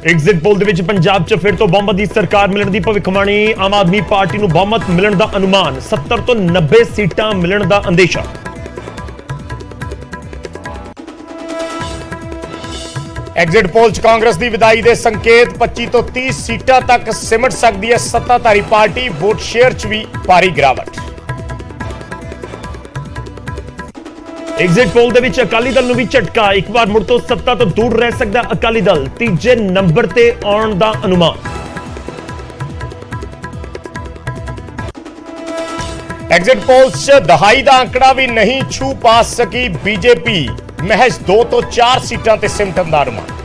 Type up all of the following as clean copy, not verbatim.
Exit poll ਦੇ ਵਿੱਚ ਪੰਜਾਬ 'ਚ ਫਿਰ ਤੋਂ ਬਹੁਮਤ ਦੀ ਸਰਕਾਰ ਮਿਲਣ ਦੀ ਭਵਿੱਖਬਾਣੀ। ਆਮ ਆਦਮੀ ਪਾਰਟੀ ਨੂੰ ਬਹੁਮਤ ਮਿਲਣ ਦਾ ਅਨੁਮਾਨ, 70 ਤੋਂ 90 ਸੀਟਾਂ ਮਿਲਣ ਦਾ ਅੰਦੇਸ਼ਾ। ਐਗਜ਼ਿਟ ਪੋਲ 'ਚ ਕਾਂਗਰਸ ਦੀ ਵਿਦਾਈ ਦੇ ਸੰਕੇਤ, 25 ਤੋਂ 30 ਸੀਟਾਂ ਤੱਕ ਸਿਮਟ ਸਕਦੀ ਹੈ ਸੱਤਾਧਾਰੀ ਪਾਰਟੀ। ਵੋਟ ਸ਼ੇਅਰ 'ਚ ਵੀ ਭਾਰੀ ਗਿਰਾਵਟ। ਐਗਜ਼ਿਟ ਪੋਲ ਦੇ ਵਿੱਚ ਅਕਾਲੀ ਦਲ ਨੂੰ ਵੀ ਝਟਕਾ, ਇੱਕ ਵਾਰ ਮੁੜ ਤੋਂ ਸੱਤਾ ਤੋਂ ਦੂਰ ਰਹਿ ਸਕਦਾ ਅਕਾਲੀ ਦਲ, ਤੀਜੇ ਨੰਬਰ ਤੇ ਆਉਣ ਦਾ ਅਨੁਮਾਨ। ਐਗਜ਼ਿਟ ਪੋਲਸ 'ਚ ਦਹਾਈ ਦਾ ਅੰਕੜਾ ਵੀ ਨਹੀਂ ਛੂ ਪਾ ਸਕੀ ਬੀਜੇਪੀ, ਮਹਿਜ਼ 2 ਤੋਂ 4 ਸੀਟਾਂ ਤੇ ਸਿਮਟਣ ਦਾ ਅਨੁਮਾਨ।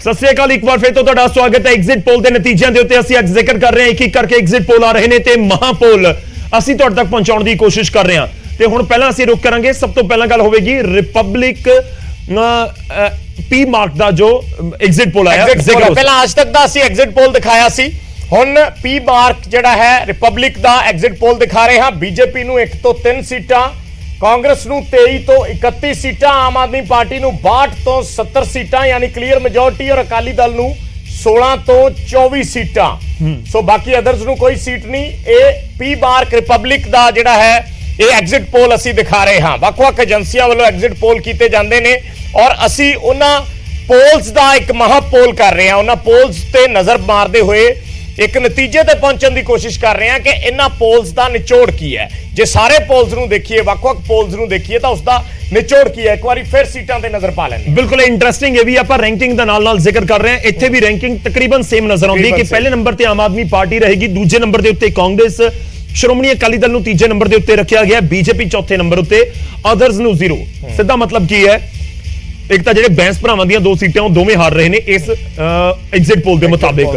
ਸਤਿ ਸ੍ਰੀ ਅਕਾਲ, ਇੱਕ ਵਾਰ ਫਿਰ ਤੋਂ ਤੁਹਾਡਾ ਸਵਾਗਤ ਹੈ। ਐਗਜ਼ਿਟ ਪੋਲ ਦੇ ਨਤੀਜਿਆਂ ਦੇ ਉੱਤੇ ਅਸੀਂ ਅੱਜ ਜ਼ਿਕਰ ਕਰ ਰਹੇ ਹਾਂ, ਇੱਕ ਇੱਕ ਕਰਕੇ ਐਗਜ਼ਿਟ ਪੋਲ ਆ ਰਹੇ ਨੇ ਤੇ ਮਹਾਪੋਲ ਅਸੀਂ ਤੁਹਾਡੇ ਤੱਕ ਪਹੁੰਚਾਉਣ ਦੀ ਕੋਸ਼ਿਸ਼ ਕਰ ਰਹੇ ਹਾਂ। ਤੇ ਹੁਣ ਪਹਿਲਾਂ ਅਸੀਂ ਰੁਕ ਕਰਾਂਗੇ। ਸਭ ਤੋਂ ਪਹਿਲਾਂ ਗੱਲ ਹੋਵੇਗੀ ਰਿਪਬਲਿਕ ਪੀ ਮਾਰਕ ਦਾ ਜੋ ਐਗਜ਼ਿਟ ਪੋਲ ਆਇਆ। ਪਹਿਲਾਂ ਅੱਜ ਤੱਕ ਦਾ ਅਸੀਂ ਐਗਜ਼ਿਟ ਪੋਲ ਦਿਖਾਇਆ ਸੀ, ਹੁਣ ਪੀ ਮਾਰਕ ਜਿਹੜਾ ਹੈ ਰਿਪਬਲਿਕ ਦਾ ਐਗਜ਼ਿਟ ਪੋਲ ਦਿਖਾ ਰਹੇ ਹਾਂ। ਬੀਜੇਪੀ ਨੂੰ 1 ਤੋਂ 3 ਸੀਟਾਂ, ਕਾਂਗਰਸ ਨੂੰ 23 ਤੋਂ 31 ਸੀਟਾਂ, ਆਮ ਆਦਮੀ ਪਾਰਟੀ ਨੂੰ 62 ਤੋਂ 70 ਸੀਟਾਂ ਯਾਨੀ ਕਲੀਅਰ ਮੈਜੋਰਟੀ, ਔਰ ਅਕਾਲੀ ਦਲ ਨੂੰ 16 ਤੋਂ 24 ਸੀਟਾਂ। ਸੋ ਬਾਕੀ ਅਦਰਸ ਨੂੰ ਕੋਈ ਸੀਟ ਨਹੀਂ। ਇਹ ਪੀ ਮਾਰਕ ਰਿਪਬਲਿਕ ਦਾ ਜਿਹੜਾ ਹੈ ਇਹ ਐਗਜ਼ਿਟ ਪੋਲ ਅਸੀਂ ਦਿਖਾ ਰਹੇ ਹਾਂ। ਵੱਖ-ਵੱਖ ਏਜੰਸੀਆਂ ਵੱਲੋਂ ਐਗਜ਼ਿਟ ਪੋਲ ਕੀਤੇ ਜਾਂਦੇ ਨੇ ਔਰ ਅਸੀਂ ਉਹਨਾਂ ਪੋਲਸ ਦਾ ਇੱਕ ਮਹਾਪੋਲ ਕਰ ਰਹੇ ਹਾਂ। ਉਹਨਾਂ ਪੋਲਸ ਤੇ ਨਜ਼ਰ ਮਾਰਦੇ ਹੋਏ ਇੱਕ ਨਤੀਜੇ ਤੇ ਪਹੁੰਚਣ ਦੀ ਕੋਸ਼ਿਸ਼ ਕਰ ਰਹੇ ਹਾਂ ਕਿ ਇਹਨਾਂ ਪੋਲਸ ਦਾ ਨਿਚੋੜ ਕੀ ਹੈ। ਜੇ ਸਾਰੇ ਪੋਲਸ ਨੂੰ ਦੇਖੀਏ, ਵੱਖ-ਵੱਖ ਪੋਲਸ ਨੂੰ ਦੇਖੀਏ ਤਾਂ ਉਸ ਦਾ ਨਿਚੋੜ ਕੀ ਹੈ। ਇੱਕ ਵਾਰੀ ਫਿਰ ਸੀਟਾਂ ਤੇ ਨਜ਼ਰ ਪਾ ਲੈਂਦੇ। ਬਿਲਕੁਲ ਇੰਟਰਸਟਿੰਗ, ਇਹ ਵੀ ਆਪਾਂ ਰੈਂਕਿੰਗ ਦਾ ਨਾਲ-ਨਾਲ ਜ਼ਿਕਰ ਕਰ ਰਹੇ ਹਾਂ। ਇੱਥੇ ਵੀ ਰੈਂਕਿੰਗ ਤਕਰੀਬਨ ਸੇਮ ਨਜ਼ਰ ਆਉਂਦੀ ਹੈ ਕਿ ਪਹਿਲੇ ਨੰਬਰ ਤੇ ਆਮ ਆਦਮੀ ਪਾਰਟੀ ਰਹੇਗੀ, ਦੂਜੇ ਨੰਬਰ ਦੇ ਉੱਤੇ ਕਾਂਗਰਸ, ਸ਼੍ਰੋਮਣੀ ਅਕਾਲੀ ਦਲ ਨੂੰ ਤੀਜੇ ਨੰਬਰ ਦੇ ਉੱਤੇ ਰੱਖਿਆ ਗਿਆ, ਬੀਜੇਪੀ ਚੌਥੇ ਨੰਬਰ ਉੱਤੇ, ਅਦਰਸ ਨੂੰ 0। ਸਿੱਧਾ ਮਤਲਬ ਕੀ ਹੈ, ਇੱਕ ਤਾਂ ਜਿਹੜੇ ਬੈਂਸ ਭਰਾਵਾਂ ਦੀਆਂ 2 ਸੀਟਾਂ ਉਹ ਦੋਵੇਂ ਹਾਰ ਰਹੇ ਨੇ ਇਸ ਐਗਜ਼ਿਟ ਪੋਲ ਦੇ ਮੁਤਾਬਿਕ।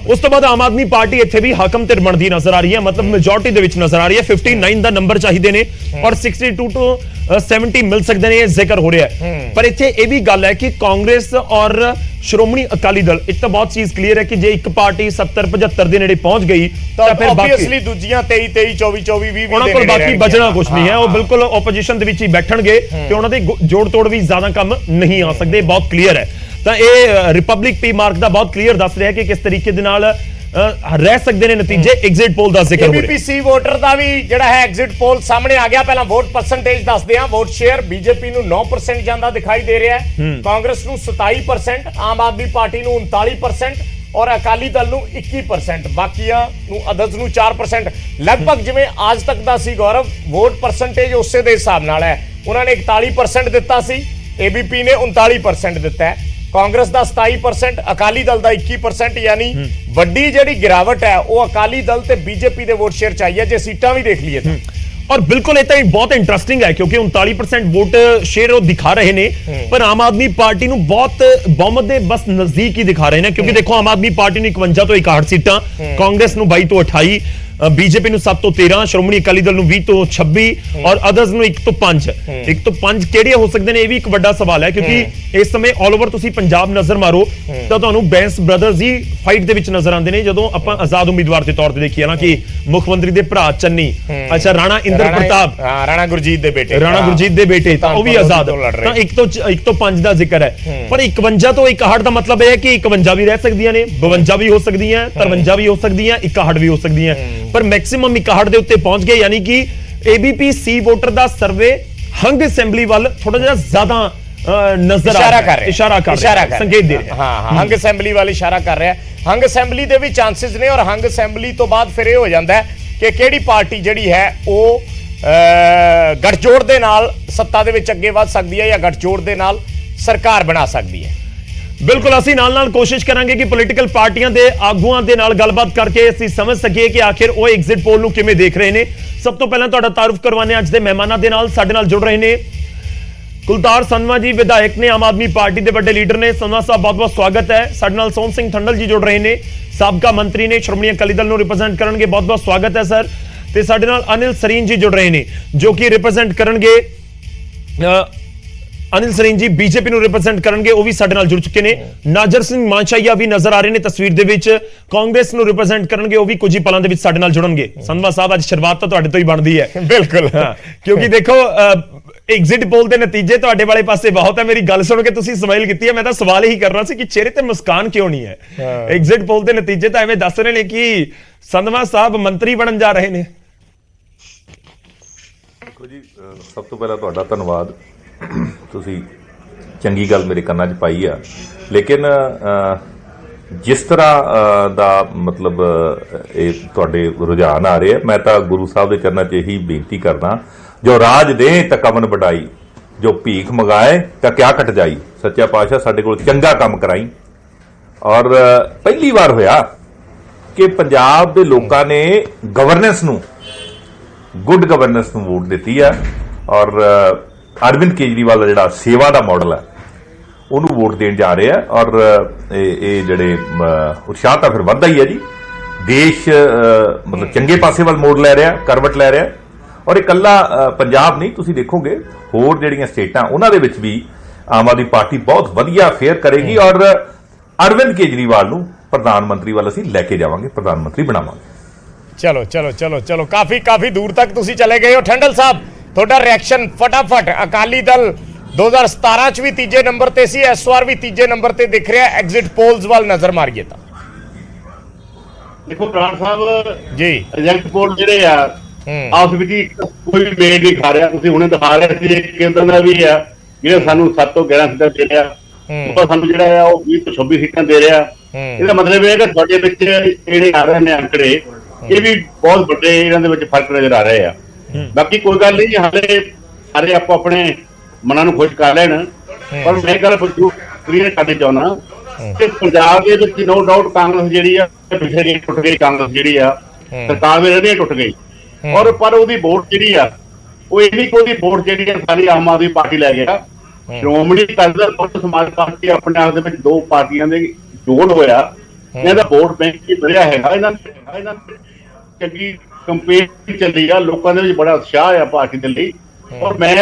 ਉਸ ਤੋਂ ਬਾਅਦ ਆਮ ਆਦਮੀ ਪਾਰਟੀ ਇੱਥੇ ਵੀ ਹਾਕਮ ਤੇ ਬਣਦੀ ਨਜ਼ਰ ਆ ਰਹੀ ਹੈ, ਮਤਲਬ ਮੈਜੋਰਟੀ ਦੇ ਵਿੱਚ ਨਜ਼ਰ ਆ ਰਹੀ ਹੈ। 59 ਦਾ ਨੰਬਰ ਚਾਹੀਦੇ ਨੇ ਔਰ 62 ਤੋਂ 70 ਮਿਲ ਸਕਦੇ ਨੇ, ਇਹ ਜ਼ਿਕਰ ਹੋ ਰਿਹਾ ਹੈ। ਪਰ ਇੱਥੇ ਇਹ ਵੀ ਗੱਲ ਹੈ ਕਿ ਕਾਂਗਰਸ ਔਰ ਸ਼੍ਰੋਮਣੀ ਅਕਾਲੀ ਦਲ, ਇੱਕ ਤਾਂ ਬਹੁਤ ਚੀਜ਼ ਕਲੀਅਰ ਹੈ ਕਿ ਜੇ ਇੱਕ ਪਾਰਟੀ 70-75 ਦੇ ਨੇੜੇ ਪਹੁੰਚ ਗਈ ਤਾਂ ਫਿਰ ਆਬਵੀਅਸਲੀ ਦੂਜੀਆਂ 23-23, 24-24, 20 ਉਹਨਾਂ ਕੋਲ ਬਾਕੀ ਬਚਣਾ ਕੁਝ ਨਹੀਂ ਹੈ। ਉਹ ਬਿਲਕੁਲ ਆਪੋਜੀਸ਼ਨ ਦੇ ਵਿੱਚ ਹੀ ਬੈਠਣਗੇ ਤੇ ਉਹਨਾਂ ਦੇ ਜੋੜ ਤੋੜ ਵੀ ਜ਼ਿਆਦਾ ਕੰਮ ਨਹੀਂ ਆ ਸਕਦੇ, ਬਹੁਤ ਕਲੀਅਰ ਹੈ। ਤਾਂ ਇਹ ਰਿਪਬਲਿਕ ਪੀ ਮਾਰਕ ਦਾ ਬਹੁਤ ਕਲੀਅਰ ਦੱਸ ਰਿਹਾ ਕਿ ਕਿਸ ਤਰੀਕੇ ਦੇ ਨਾਲ ਰਹਿ ਸਕਦੇ ਨੇ ਨਤੀਜੇ। ਐਗਜ਼ਿਟ ਪੋਲ ਦਾ ਜ਼ਿਕਰ ਹੋ ਰਿਹਾ ਹੈ। ਏਬੀਪੀ ਵੋਟਰ ਦਾ ਵੀ ਜਿਹੜਾ ਹੈ ਐਗਜ਼ਿਟ ਪੋਲ ਸਾਹਮਣੇ ਆ ਗਿਆ। ਪਹਿਲਾਂ ਵੋਟ ਪਰਸੈਂਟੇਜ ਦੱਸਦੇ ਹਾਂ। ਵੋਟ ਸ਼ੇਅਰ ਬੀਜੇਪੀ ਨੂੰ 9% ਜਾਂਦਾ ਦਿਖਾਈ ਦੇ ਰਿਹਾ ਹੈ, ਕਾਂਗਰਸ ਨੂੰ 27%, ਆਮ ਆਦਮੀ ਪਾਰਟੀ ਨੂੰ 39% ਔਰ ਅਕਾਲੀ ਦਲ ਨੂੰ 21%, ਬਾਕੀਆਂ ਨੂੰ ਅਦਰਸ ਨੂੰ 4%। ਲਗਭਗ ਜਿਵੇਂ ਅੱਜ ਤੱਕ ਦਾ ਸੀ ਗੌਰਵ, ਵੋਟ ਪਰਸੈਂਟੇਜ ਉਸੇ ਦੇ ਹਿਸਾਬ ਨਾਲ ਹੈ। ਉਹਨਾਂ ਨੇ 41% ਦਿੱਤਾ ਸੀ, ਏਬੀਪੀ ਨੇ 39% ਦਿੱਤਾ ਹੈ, ਕਾਂਗਰਸ ਦਾ 27%, ਅਕਾਲੀ ਦਲ ਦਾ 21%। ਯਾਨੀ ਵੱਡੀ ਜਿਹੜੀ ਗਿਰਾਵਟ ਹੈ ਉਹ ਅਕਾਲੀ ਦਲ ਤੇ ਬੀਜੇਪੀ ਦੇ ਵੋਟ ਸ਼ੇਅਰ ਚਾਹੀਏ ਜੇ ਸੀਟਾਂ ਵੀ ਦੇਖ ਲਈਏ ਤਾਂ। ਔਰ ਬਿਲਕੁਲ ਇਹ ਤਾਂ ਬਹੁਤ ਇੰਟਰਸਟਿੰਗ ਹੈ ਕਿਉਂਕਿ 39% ਵੋਟ ਸ਼ੇਅਰ ਉਹ ਦਿਖਾ ਰਹੇ ਨੇ, ਪਰ ਆਮ ਆਦਮੀ ਪਾਰਟੀ ਨੂੰ ਬਹੁਤ ਬਹੁਮਤ ਦੇ ਬਸ ਨਜ਼ਦੀਕ ਹੀ ਦਿਖਾ ਰਹੇ ਨੇ। ਕਿਉਂਕਿ ਦੇਖੋ, ਆਮ ਆਦਮੀ ਪਾਰਟੀ ਨੂੰ 51 ਤੋਂ 61 ਸੀਟਾਂ, ਕਾਂਗਰਸ ਨੂੰ 22 ਤੋਂ 28, ਬੀਜੇਪੀ ਨੂੰ 7 ਤੋਂ 13, ਸ਼੍ਰੋਮਣੀ ਅਕਾਲੀ ਦਲ ਨੂੰ 20 ਤੋਂ 26 ਔਰ ਅਦਰਸ ਨੂੰ 1 ਤੋਂ 5। 1 ਤੋਂ 5 ਕਿਹੜੇ ਹੋ ਸਕਦੇ ਨੇ, ਇਹ ਵੀ ਇੱਕ ਵੱਡਾ ਸਵਾਲ ਹੈ ਕਿਉਂਕਿ ਇਸ ਸਮੇਂ ਆਲ ਓਵਰ ਤੁਸੀਂ ਪੰਜਾਬ ਨਜ਼ਰ ਮਾਰੋ ਤਾਂ ਤੁਹਾਨੂੰ ਬੈਂਸ ਬ੍ਰਦਰਜ਼ ਹੀ ਫਾਈਟ ਦੇ ਵਿੱਚ ਨਜ਼ਰ ਆਉਂਦੇ ਨੇ। ਜਦੋਂ ਆਪਾਂ ਆਜ਼ਾਦ ਉਮੀਦਵਾਰ ਦੇ ਤੌਰ ਤੇ ਦੇਖੀਏ ਨਾ ਕਿ ਮੁੱਖ ਮੰਤਰੀ ਦੇ ਭਰਾ ਚੰਨੀ, ਅੱਛਾ ਰਾਣਾ ਇੰਦਰ ਪ੍ਰਤਾਪ, ਰਾਣਾ ਗੁਰਜੀਤ ਦੇ ਬੇਟੇ ਤਾਂ ਉਹ ਵੀ ਆਜ਼ਾਦ। ਤਾਂ 1 ਤੋਂ 5 ਦਾ ਜ਼ਿਕਰ ਹੈ, ਪਰ 51 ਤੋਂ 61 ਦਾ ਮਤਲਬ ਇਹ ਹੈ ਕਿ 51 ਵੀ ਰਹਿ ਸਕਦੀਆਂ ਨੇ, 52 ਵੀ ਹੋ ਸਕਦੀਆਂ, 53 ਵੀ ਹੋ ਸਕਦੀਆਂ, 61 ਵੀ ਹੋ ਸਕਦੀਆਂ, ਪਰ ਮੈਕਸਿਮਮ 61 ਦੇ ਉੱਤੇ ਪਹੁੰਚ ਗਏ। ਯਾਨੀ ਕਿ ਏਬੀਪੀ ਵੋਟਰ ਦਾ ਸਰਵੇ ਹੰਗ ਅਸੈਂਬਲੀ ਵੱਲ ਥੋੜਾ ਜਿਹਾ ਜ਼ਿਆਦਾ ਨਜ਼ਰ ਇਸ਼ਾਰਾ ਕਰ ਰਿਹਾ, ਸੰਕੇਤ ਦੇ ਰਿਹਾ। ਹਾਂ, ਹੰਗ ਅਸੈਂਬਲੀ ਵੱਲ ਇਸ਼ਾਰਾ ਕਰ ਰਿਹਾ। ਹੰਗ ਅਸੈਂਬਲੀ ਦੇ ਵੀ ਚਾਂਸਸ ਨੇ ਔਰ ਹੰਗ ਅਸੈਂਬਲੀ ਤੋਂ ਬਾਅਦ ਫਿਰ ਇਹ ਹੋ ਜਾਂਦਾ ਹੈ ਕਿ ਕਿਹੜੀ ਪਾਰਟੀ ਜਿਹੜੀ ਹੈ ਉਹ ਗੱਠਜੋੜ ਦੇ ਨਾਲ ਸੱਤਾ ਦੇ ਵਿੱਚ ਅੱਗੇ ਵੱਧ ਸਕਦੀ ਹੈ ਜਾਂ ਗੱਠਜੋੜ ਦੇ ਨਾਲ ਸਰਕਾਰ ਬਣਾ ਸਕਦੀ ਹੈ। ਬਿਲਕੁਲ, ਅਸੀਂ ਨਾਲ-ਨਾਲ ਕੋਸ਼ਿਸ਼ ਕਰਾਂਗੇ ਕਿ ਪੋਲੀਟੀਕਲ ਪਾਰਟੀਆਂ ਦੇ ਆਗੂਆਂ ਦੇ ਨਾਲ ਗੱਲਬਾਤ ਕਰਕੇ ਅਸੀਂ ਸਮਝ ਸਕੀਏ ਕਿ ਆਖਿਰ ਉਹ ਐਗਜ਼ਿਟ ਪੋਲ ਨੂੰ ਕਿਵੇਂ ਦੇਖ ਰਹੇ ਨੇ। ਸਭ ਤੋਂ ਪਹਿਲਾਂ ਤੁਹਾਡਾ ਤਾਰਫ ਕਰਵਾਉਂਦੇ ਅੱਜ ਦੇ ਮਹਿਮਾਨਾਂ ਦੇ ਨਾਲ। ਸਾਡੇ ਨਾਲ ਜੁੜ ਰਹੇ ਨੇ ਕੁਲਤਾਰ ਸੰਧਵਾ ਜੀ, ਵਿਧਾਇਕ ਨੇ, ਆਮ ਆਦਮੀ ਪਾਰਟੀ ਦੇ ਵੱਡੇ ਲੀਡਰ ਨੇ। ਸੰਧਵਾ ਸਾਹਿਬ, ਬਹੁਤ-ਬਹੁਤ ਸਵਾਗਤ ਹੈ। ਸਾਡੇ ਨਾਲ ਸੋਮ ਸਿੰਘ ਠੰਡਲ ਜੀ ਜੁੜ ਰਹੇ ਨੇ, ਸਾਬਕਾ ਮੰਤਰੀ ਨੇ, ਸ਼੍ਰੋਮਣੀ ਅਕਾਲੀ ਦਲ ਨੂੰ ਰਿਪਰੈਜ਼ੈਂਟ ਕਰਨਗੇ। ਬਹੁਤ-ਬਹੁਤ ਸਵਾਗਤ ਹੈ ਸਰ। ਤੇ ਸਾਡੇ ਨਾਲ ਅਨਿਲ ਸਰੀਨ ਜੀ ਜੁੜ ਰਹੇ ਨੇ ਜੋ ਕਿ ਰਿਪਰੈਜ਼ੈਂਟ ਕਰਨਗੇ ਅਨਿਲ ਸਰੀਨ ਜੀ ਬੀਜੇਪੀ ਨੂੰ ਰਿਪਰੈਜ਼ੈਂਟ ਕਰਨਗੇ, ਉਹ ਵੀ ਸਾਡੇ ਨਾਲ ਜੁੜ ਚੁੱਕੇ ਨੇ। ਨਾਜਰ ਸਿੰਘ ਮਾਨਸ਼ਾਹੀਆ ਵੀ ਨਜ਼ਰ ਆ ਰਹੇ ਨੇ ਤਸਵੀਰ ਦੇ ਵਿੱਚ, ਕਾਂਗਰਸ ਨੂੰ ਰਿਪਰੈਜ਼ੈਂਟ ਕਰਨਗੇ, ਉਹ ਵੀ ਕੁਝ ਹੀ ਪਲਾਂ ਦੇ ਵਿੱਚ ਸਾਡੇ ਨਾਲ ਜੁੜਨਗੇ। ਸੰਧਵਾ ਸਾਹਿਬ, ਅੱਜ ਸ਼ੁਰੂਆਤ ਤਾਂ ਤੁਹਾਡੇ ਤੋਂ ਹੀ ਬਣਦੀ ਹੈ। ਬਿਲਕੁਲ, ਕਿਉਂਕਿ ਦੇਖੋ ਐਗਜ਼ਿਟ ਪੋਲ ਦੇ ਨਤੀਜੇ ਤੁਹਾਡੇ ਵਾਲੇ ਪਾਸੇ ਬਹੁਤ ਹੈ। ਮੇਰੀ ਗੱਲ ਸੁਣ ਕੇ ਤੁਸੀਂ ਸਮਾਈਲ ਕੀਤੀ ਹੈ, ਮੈਂ ਤਾਂ ਸਵਾਲ ਇਹੀ ਕਰਨਾ ਸੀ ਕਿ ਚਿਹਰੇ ਤੇ ਮੁਸਕਾਨ ਕਿਉਂ ਨਹੀਂ ਹੈ। ਐਗਜ਼ਿਟ ਪੋਲ ਦੇ ਨਤੀਜੇ ਤਾਂ ਐਵੇਂ ਦੱਸ ਰਹੇ ਨੇ ਕਿ ਸੰਧਵਾ ਸਾਹਿਬ ਮੰਤਰੀ ਬਣਨ ਜਾ ਰਹੇ ਨੇ। ਦੇਖੋ ਜੀ, ਸਭ ਤੋਂ ਪਹਿਲਾਂ ਤੁਹਾਡਾ ਧੰਨਵਾਦ, ਤੁਸੀਂ ਚੰਗੀ ਗੱਲ ਮੇਰੇ ਕੰਨਾਂ 'ਚ ਪਾਈ ਆ। ਲੇਕਿਨ ਜਿਸ ਤਰ੍ਹਾਂ ਦਾ ਮਤਲਬ ਇਹ ਤੁਹਾਡੇ ਰੁਝਾਨ ਆ ਰਹੇ ਆ, ਮੈਂ ਤਾਂ ਗੁਰੂ ਸਾਹਿਬ ਦੇ ਚਰਨਾਂ 'ਚ ਇਹੀ ਬੇਨਤੀ ਕਰਦਾ, ਜੋ ਰਾਜ ਦੇ ਤਾਂ ਕਮਨ ਵਡਾਈ, ਜੋ ਭੀਖ ਮੰਗਾਏ ਤਾਂ ਕਿਆ ਕਟ ਜਾਈ। ਸੱਚਾ ਪਾਤਸ਼ਾਹ ਸਾਡੇ ਕੋਲ ਚੰਗਾ ਕੰਮ ਕਰਾਈ। ਔਰ ਪਹਿਲੀ ਵਾਰ ਹੋਇਆ ਕਿ ਪੰਜਾਬ ਦੇ ਲੋਕਾਂ ਨੇ ਗਵਰਨੈਂਸ ਨੂੰ, ਗੁੱਡ ਗਵਰਨੈਂਸ ਨੂੰ ਵੋਟ ਦਿੱਤੀ ਹੈ। ਔਰ ਅਰਵਿੰਦ ਕੇਜਰੀਵਾਲ ਦਾ ਜਿਹੜਾ ਸੇਵਾ ਦਾ ਮਾਡਲ ਹੈ ਉਹਨੂੰ ਵੋਟ ਦੇਣ ਜਾ ਰਹੇ ਆ। ਔਰ ਇਹ ਜਿਹੜੇ ਉਤਸ਼ਾਹ ਤਾਂ ਫਿਰ ਵੱਧਦਾ ਹੀ ਹੈ ਜੀ। ਦੇਸ਼ ਮਤਲਬ ਚੰਗੇ ਪਾਸੇ ਵੱਲ ਮੋੜ ਲੈ ਰਿਹਾ, ਕਰਵਟ ਲੈ ਰਿਹਾ। ਔਰ ਇਕੱਲਾ ਪੰਜਾਬ ਨਹੀਂ, ਤੁਸੀਂ ਦੇਖੋਗੇ ਹੋਰ ਜਿਹੜੀਆਂ ਸਟੇਟਾਂ ਉਹਨਾਂ ਦੇ ਵਿੱਚ ਵੀ ਆਮ ਆਦਮੀ ਪਾਰਟੀ ਬਹੁਤ ਵਧੀਆ ਫੇਅਰ ਕਰੇਗੀ। ਔਰ ਅਰਵਿੰਦ ਕੇਜਰੀਵਾਲ ਨੂੰ ਪ੍ਰਧਾਨ ਮੰਤਰੀ ਵੱਲ ਅਸੀਂ ਲੈ ਕੇ ਜਾਵਾਂਗੇ, ਪ੍ਰਧਾਨ ਮੰਤਰੀ ਬਣਾਵਾਂਗੇ। ਚਲੋ ਚਲੋ ਚਲੋ ਚਲੋ, ਕਾਫੀ ਦੂਰ ਤੱਕ ਤੁਸੀਂ ਚਲੇ ਗਏ ਹੋ। ਠੰਡਲ ਸਾਹਿਬ, ਤੁਹਾਡਾ ਰਿਐਕਸ਼ਨ ਫਟਾਫਟ। ਅਕਾਲੀ ਦਲ 2017 ਚ ਵੀ ਤੀਜੇ ਨੰਬਰ ਤੇ ਸੀ, ਇਸ ਵਾਰ ਵੀ ਤੀਜੇ ਨੰਬਰ ਤੇ ਦਿਖ ਰਿਹਾ। ਐਗਜ਼ਿਟ ਪੋਲਸ ਵੱਲ ਨਜ਼ਰ ਮਾਰੀਏ ਤਾਂ ਦੇਖੋ ਪ੍ਰਾਣ ਸਾਹਿਬ ਜੀ, ਐਗਜ਼ਿਟ ਪੋਲ ਜਿਹੜੇ ਆ ਆਪਸ ਵਿੱਚ ਹੀ ਕੋਈ ਵੀ ਮੇਲ ਨਹੀਂ ਖਾ ਰਿਹਾ। ਤੁਸੀਂ ਹੁਣੇ ਦਿਖਾ ਰਹੇ ਸੀ ਇੱਕ ਕੇਂਦਰ ਦਾ ਵੀ ਆ ਜਿਹੜਾ ਸਾਨੂੰ 7 ਤੋਂ 11 ਸੀਟਾਂ ਦੇ ਰਿਹਾ, ਉਹ ਸਾਨੂੰ ਜਿਹੜਾ ਆ ਉਹ 20 ਤੋਂ 26 ਸੀਟਾਂ ਦੇ ਰਿਹਾ। ਇਹਦਾ ਮਤਲਬ ਇਹ ਹੈ ਕਿ ਤੁਹਾਡੇ ਵਿੱਚ ਜਿਹੜੇ ਆ ਰਹੇ ਨੇ ਅੰਕੜੇ, ਇਹ ਵੀ ਬਹੁਤ ਵੱਡੇ ਇਹਨਾਂ ਦੇ ਵਿੱਚ ਫਰਕ ਨਜ਼ਰ ਆ ਰਹੇ ਆ। ਬਾਕੀ ਕੋਈ ਗੱਲ ਨਹੀਂ, ਹਾਲੇ ਸਾਰੇ ਆਪੋ ਆਪਣੇ ਮਨਾਂ ਨੂੰ ਖੁਸ਼ ਕਰ ਲੈਣ। ਪਰ ਮੈਂ ਗੱਲ ਕਲੀਅਰ ਕਰਨੀ ਚਾਹੁੰਦਾ ਕਿ ਪੰਜਾਬ ਦੇ ਵਿੱਚ ਨੋ ਡਾਊਟ ਕਾਂਗਰਸ ਜਿਹੜੀ ਆ ਪਿਛਲੇ ਗਈ, ਟੁੱਟ ਗਈ। ਕਾਂਗਰਸ ਜਿਹੜੀ ਆ ਸਰਕਾਰ ਦੇ ਰਹਿੰਦੇ ਟੁੱਟ ਗਈ। ਔਰ ਪਰ ਉਹਦੀ ਵੋਟ ਜਿਹੜੀ ਆ ਉਹ ਇਹ ਨਹੀਂ ਕਿ ਉਹਦੀ ਵੋਟ ਜਿਹੜੀ ਆ ਸਾਰੀ ਆਮ ਆਦਮੀ ਪਾਰਟੀ ਲੈ ਗਿਆ। ਸ਼੍ਰੋਮਣੀ ਅਕਾਲੀ ਦਲ ਔਰ ਸਮਾਜ ਪਾਰਟੀ ਆਪਣੇ ਆਪ ਦੇ ਵਿੱਚ ਦੋ ਪਾਰਟੀਆਂ ਦੇ ਜੋੜ ਹੋਇਆ। ਇਹਨਾਂ ਦਾ ਵੋਟ ਬੈਂਕ ਵੀ ਵਧਿਆ ਹੈਗਾ। ਇਹਨਾਂ ਚੰਗੀ ਕੰਪੇਨ ਚੱਲੀ ਆ, ਲੋਕਾਂ ਦੇ ਵਿੱਚ ਬੜਾ ਉਤਸ਼ਾਹ ਆ ਪਾਰਟੀ ਦੇ ਲਈ। ਔਰ ਮੈਂ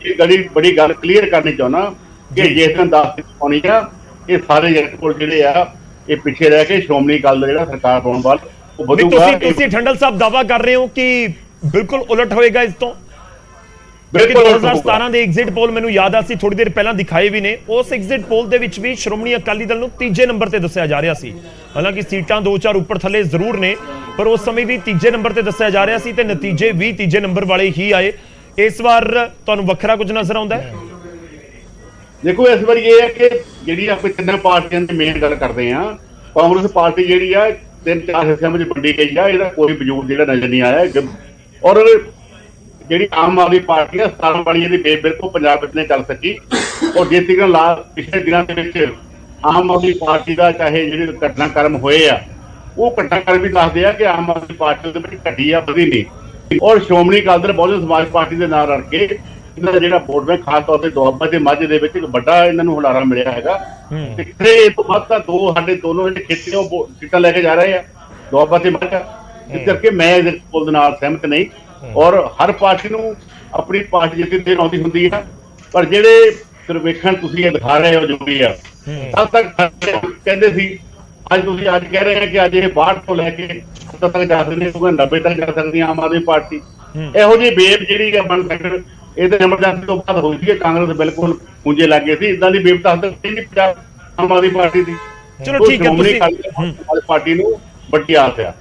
ਇਹ ਬੜੀ ਗੱਲ ਕਲੀਅਰ ਕਰਨੀ ਚਾਹੁੰਦਾ ਕਿ ਜਿਸ ਦਿਨ 10 ਪਾਉਣੀ ਆ, ਇਹ ਸਾਰੇ ਜਿਹੜੇ ਆ ਇਹ ਪਿੱਛੇ ਰਹਿ ਕੇ ਸ਼੍ਰੋਮਣੀ ਅਕਾਲੀ ਦਲ ਜਿਹੜਾ ਸਰਕਾਰ ਪਾਉਣ ਵੱਲ ਉਹ ਵਧੂਗਾ। ਤੁਸੀਂ ਠੰਡਲ ਸਾਹਿਬ ਦਾਵਾ ਕਰ ਰਹੇ ਹੋ ਕਿ ਬਿਲਕੁਲ ਉਲਟ ਹੋਏਗਾ ਇਸ ਤੋਂ? ਬਿਲਕੁਲ 2017 ਦੇ ਐਗਜ਼ਿਟ ਪੋਲ ਮੈਨੂੰ ਯਾਦ ਆ ਸੀ, ਥੋੜੀ ਦੇਰ ਪਹਿਲਾਂ ਦਿਖਾਏ ਵੀ ਨੇ। ਉਸ ਐਗਜ਼ਿਟ ਪੋਲ ਦੇ ਵਿੱਚ ਵੀ ਸ਼੍ਰੋਮਣੀ ਅਕਾਲੀ ਦਲ ਨੂੰ ਤੀਜੇ ਨੰਬਰ ਤੇ ਦੱਸਿਆ ਜਾ ਰਿਹਾ ਸੀ। ਹਾਲਾਂਕਿ ਸੀਟਾਂ 2-4 ਉੱਪਰ ਥੱਲੇ ਜ਼ਰੂਰ ਨੇ, ਪਰ ਉਸ ਸਮੇਂ ਵੀ ਤੀਜੇ ਨੰਬਰ ਤੇ ਦੱਸਿਆ ਜਾ ਰਿਹਾ ਸੀ ਤੇ ਨਤੀਜੇ ਵੀ ਤੀਜੇ ਨੰਬਰ ਵਾਲੇ ਹੀ ਆਏ। ਇਸ ਵਾਰ ਤੁਹਾਨੂੰ ਵੱਖਰਾ ਕੁਝ ਨਜ਼ਰ ਆਉਂਦਾ ਹੈ? ਦੇਖੋ ਇਸ ਵਾਰੀ ਇਹ ਹੈ ਕਿ ਜਿਹੜੀ ਆਪਾਂ ਤਿੰਨਾਂ ਪਾਰਟੀਆਂ ਦੀ ਮੇਨ ਗੱਲ ਕਰਦੇ ਆ, ਕਾਂਗਰਸ ਪਾਰਟੀ ਜਿਹੜੀ ਆ 3-4 ਹਿੱਸਿਆਂ ਵਿੱਚ ਵੰਡੀ ਗਈ ਆ। ਇਹਦਾ ਕੋਈ ਵਜੂਦ ਜਿਹੜਾ ਨਜ਼ਰ ਨਹੀਂ ਆਇਆ। ਔਰ ਜਿਹੜੀ ਆਮ ਆਦਮੀ ਪਾਰਟੀ ਆ 17 ਵਾਲੀ ਇਹਦੀ ਬਿਲਕੁਲ ਪੰਜਾਬ ਵਿੱਚ ਨਹੀਂ ਚੱਲ ਸਕੀ। ਔਰ ਜਿਸ ਤਰੀਕੇ ਨਾਲ ਪਿਛਲੇ ਦਿਨਾਂ ਦੇ ਵਿੱਚ ਆਮ ਆਦਮੀ ਪਾਰਟੀ ਦਾ ਚਾਹੇ ਜਿਹੜੇ ਘਟਨਾਕ੍ਰਮ ਹੋਏ ਆ, ਉਹ ਘਟਨਾਕ੍ਰਮ ਵੀ ਦੱਸਦੇ ਆ ਕਿ ਆਮ ਆਦਮੀ ਪਾਰਟੀ ਦੇ ਵਿੱਚ ਘਟੀ ਆ, ਵਧੀ ਨਹੀਂ। ਔਰ ਸ਼੍ਰੋਮਣੀ ਅਕਾਲੀ ਦਲ ਬਹੁਜਨ ਸਮਾਜ ਪਾਰਟੀ ਦੇ ਨਾਲ ਰਲ ਕੇ ਇਹਨਾਂ ਦਾ ਜਿਹੜਾ ਵੋਟ ਬੈਂਕ ਖਾਸ ਤੌਰ ਤੇ ਦੁਆਬਾ ਤੇ ਮਾਝੇ ਦੇ ਵਿੱਚ ਇੱਕ ਵੱਡਾ ਇਹਨਾਂ ਨੂੰ ਹੁਲਾਰਾ ਮਿਲਿਆ ਹੈਗਾ। ਤੇ ਇਹ ਤੋਂ ਬਾਅਦ ਤਾਂ ਸਾਡੇ ਦੋਨੋਂ ਜਿਹੜੇ ਖੇਤਰੀ ਉਹ ਸੀਟਾਂ ਲੈ ਕੇ ਜਾ ਰਹੇ ਆ, ਦੁਆਬਾ ਤੇ ਮਾਝਾ। ਇਸ ਕਰਕੇ ਮੈਂ ਇਸ ਪੋਲ ਦੇ ਨਾਲ ਸਹਿਮਤ ਨਹੀਂ। ਔਰ ਹਰ ਪਾਰਟੀ ਨੂੰ ਆਪਣੀ ਪਾਰਟੀ ਜਿੱਤੀ ਤੇ ਆਉਂਦੀ ਹੁੰਦੀ ਹੈ, ਪਰ ਜਿਹੜੇ ਸਰਵੇਖਣ ਤੁਸੀਂ ਇਹ ਦਿਖਾ ਰਹੇ ਹੋ ਜੋ ਵੀ ਆ, ਤਦ ਤੱਕ ਕਹਿੰਦੇ ਸੀ, ਅੱਜ ਤੁਸੀਂ ਅੱਜ ਕਹਿ ਰਹੇ ਆ ਕਿ ਅੱਜ ਇਹ 62 ਤੋਂ ਲੈ ਕੇ 70 ਤੱਕ ਜਾ ਸਕਦੇ, 90 ਤੱਕ ਜਾ ਸਕਦੀ ਆਮ ਆਦਮੀ ਪਾਰਟੀ। ਇਹੋ ਜਿਹੀ ਵੇਵ ਜਿਹੜੀ ਆ ਬਣ ਸਕਣ, ਇਹ ਤਾਂ ਐਮਰਜੈਂਸੀ ਤੋਂ ਬਾਅਦ ਹੋਈ ਸੀ। ਕਾਂਗਰਸ ਬਿਲਕੁਲ ਪੂੰਜੇ ਲੱਗ ਗਏ ਸੀ। ਇਦਾਂ ਦੀ ਵੇਵ ਤਾਂ ਨਹੀਂ ਪੰਜਾਬ ਆਮ ਆਦਮੀ ਪਾਰਟੀ ਦੀ। ਚਲੋ ਠੀਕ ਹੈ, ਪਾਰਟੀ ਨੂੰ ਵੱਡੀ ਆਸ ਆ।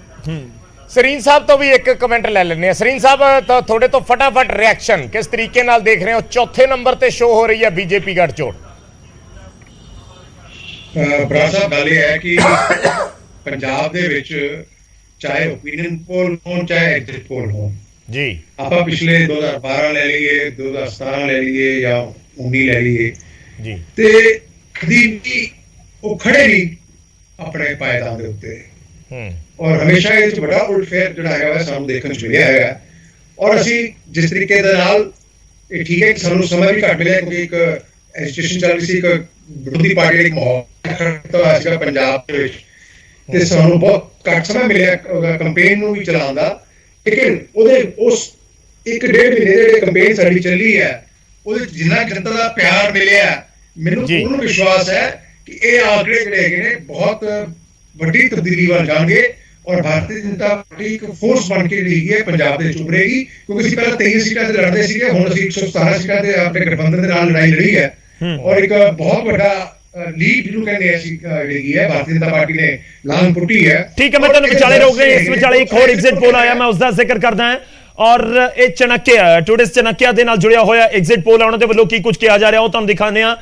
ਸਰੀਨ ਸਾਹਿਬ ਤੋਂ ਵੀ ਇੱਕ ਕਮੈਂਟ ਲੈ ਲੈਂਦੇ ਆ। ਸਰੀਨ ਸਾਹਿਬ, ਤਾਂ ਤੁਹਾਡੇ ਤੋਂ ਫਟਾਫਟ ਰਿਐਕਸ਼ਨ, ਕਿਸ ਤਰੀਕੇ ਨਾਲ ਦੇਖ ਰਹੇ ਹੋ? ਚੌਥੇ ਨੰਬਰ ਤੇ ਸ਼ੋ ਹੋ ਰਹੀ ਹੈ ਬੀਜੇਪੀ ਗੱਠਜੋੜ। ਬਰਾ ਸਾਹਿਬ, ਗੱਲ ਇਹ ਹੈ ਕਿ ਪੰਜਾਬ ਦੇ ਵਿੱਚ ਚਾਹੇ ਓਪੀਨੀਅਨ ਪੋਲ ਹੋਣ ਚਾਹੇ ਐਗਜ਼ਿਟ ਪੋਲ ਹੋਣ ਜੀ, ਆਪਾਂ ਪਿਛਲੇ 2012 ਲੈ ਲਈਏ, 2017 ਲੈ ਲਈਏ ਜਾਂ 19 ਲੈ ਲਈਏ ਜੀ, ਤੇ ਕਦੀ ਵੀ ਉਹ ਖੜੇ ਨਹੀਂ ਆਪਣੇ ਪਾਇਦਾਨ ਦੇ ਉੱਤੇ। ਔਰ ਹਮੇਸ਼ਾ ਇਹ ਬੜਾ ਉਲਟ ਫੇਰ ਜਿਹੜਾ ਹੈਗਾ ਸਾਨੂੰ ਦੇਖਣ ਚ ਮਿਲਿਆ ਹੈਗਾ। ਔਰ ਅਸੀਂ ਜਿਸ ਤਰੀਕੇ ਦੇ ਨਾਲ, ਇਹ ਠੀਕ ਹੈ ਕਿ ਸਾਨੂੰ ਸਮਾਂ ਵੀ ਘੱਟ ਮਿਲਿਆ ਕਿਉਂਕਿ ਇੱਕ ਐਜੀਟੇਸ਼ਨ ਚੱਲ ਰਹੀ ਸੀ, ਇੱਕ ਵਿਰੋਧੀ ਪਾਰਟੀ ਦਾ ਇੱਕ ਮਾਹੌਲ ਖੜਤਾ ਸੀਗਾ ਪੰਜਾਬ ਦੇ ਵਿੱਚ, ਤੇ ਸਾਨੂੰ ਬਹੁਤ ਘੱਟ ਸਮਾਂ ਮਿਲਿਆ ਕੰਪੇਨ ਨੂੰ ਵੀ ਚਲਾਉਣ ਦਾ। ਲੇਕਿਨ ਉਹਦੇ ਉਸ 1-1.5 ਮਹੀਨੇ ਜਿਹੜੀ ਕੰਪੇਨ ਸਾਡੀ ਚੱਲੀ ਹੈ, ਉਹਦੇ 'ਚ ਜਿੰਨਾ ਜਨਤਾ ਦਾ ਪਿਆਰ ਮਿਲਿਆ, ਮੈਨੂੰ ਜੀ। ਪੂਰਨ ਵਿਸ਼ਵਾਸ ਹੈ ਕਿ ਇਹ ਆંકੜੇ ਜਿਹੜੇ ਹੈਗੇ ਨੇ ਬਹੁਤ ਵੱਡੀ ਤਬਦੀਲੀ ਵੱਲ ਜਾਣਗੇ ਔਰ ਭਾਰਤੀ ਜਨਤਾ ਪਾਰਟੀ ਇੱਕ ਫੋਰਸ ਬਣ ਕੇ ਜਿਹੜੀ ਹੈ ਪੰਜਾਬ ਦੇ ਵਿੱਚ ਉਭਰੇਗੀ। ਕਿਉਂਕਿ ਅਸੀਂ ਪਹਿਲਾਂ 23 ਸੀਟਾਂ ਤੇ ਲੜਦੇ ਸੀਗੇ, ਹੁਣ ਅਸੀਂ 117 ਸੀਟਾਂ ਤੇ ਆਪਣੇ ਗਠਬੰਧਨ ਦੇ ਨਾਲ ਲੜਾਈ ਲੜੀ ਹੈ ਔਰ ਇੱਕ ਬਹੁਤ ਵੱਡਾ ਲੀਡ ਜਿਹਨੂੰ ਕਹਿੰਦੇ ਅਸੀਂ ਜਿਹੜੀ ਹੈ ਭਾਰਤੀ ਜਨਤਾ ਪਾਰਟੀ ਨੇ ਲਾਂਘ ਪੁੱਟੀ ਹੈ। ठीक है, मैं ਤੁਹਾਨੂੰ ਵਿਚਾਲੇ ਰੋਕ ਰਿਹਾ। ਇਸ ਵਿਚਾਲੇ ਇੱਕ ਹੋਰ ਐਗਜ਼ਿਟ ਪੋਲ ਆਇਆ, ਮੈਂ ਉਸ ਦਾ ਜ਼ਿਕਰ ਕਰਦਾ ਹਾਂ। ਔਰ ਇਹ ਚਣਕਿਆ ਟੂਡੇਜ਼ ਚਣਕਿਆ ਦੇ ਨਾਲ ਜੁੜਿਆ ਹੋਇਆ ਐਗਜ਼ਿਟ ਪੋਲ, ਉਹਨਾਂ ਦੇ ਵੱਲੋਂ ਕੀ ਕੁਝ ਕਿਹਾ ਜਾ ਰਿਹਾ ਉਹ ਤੁਹਾਨੂੰ ਦਿਖਾਉਂਦੇ ਆ।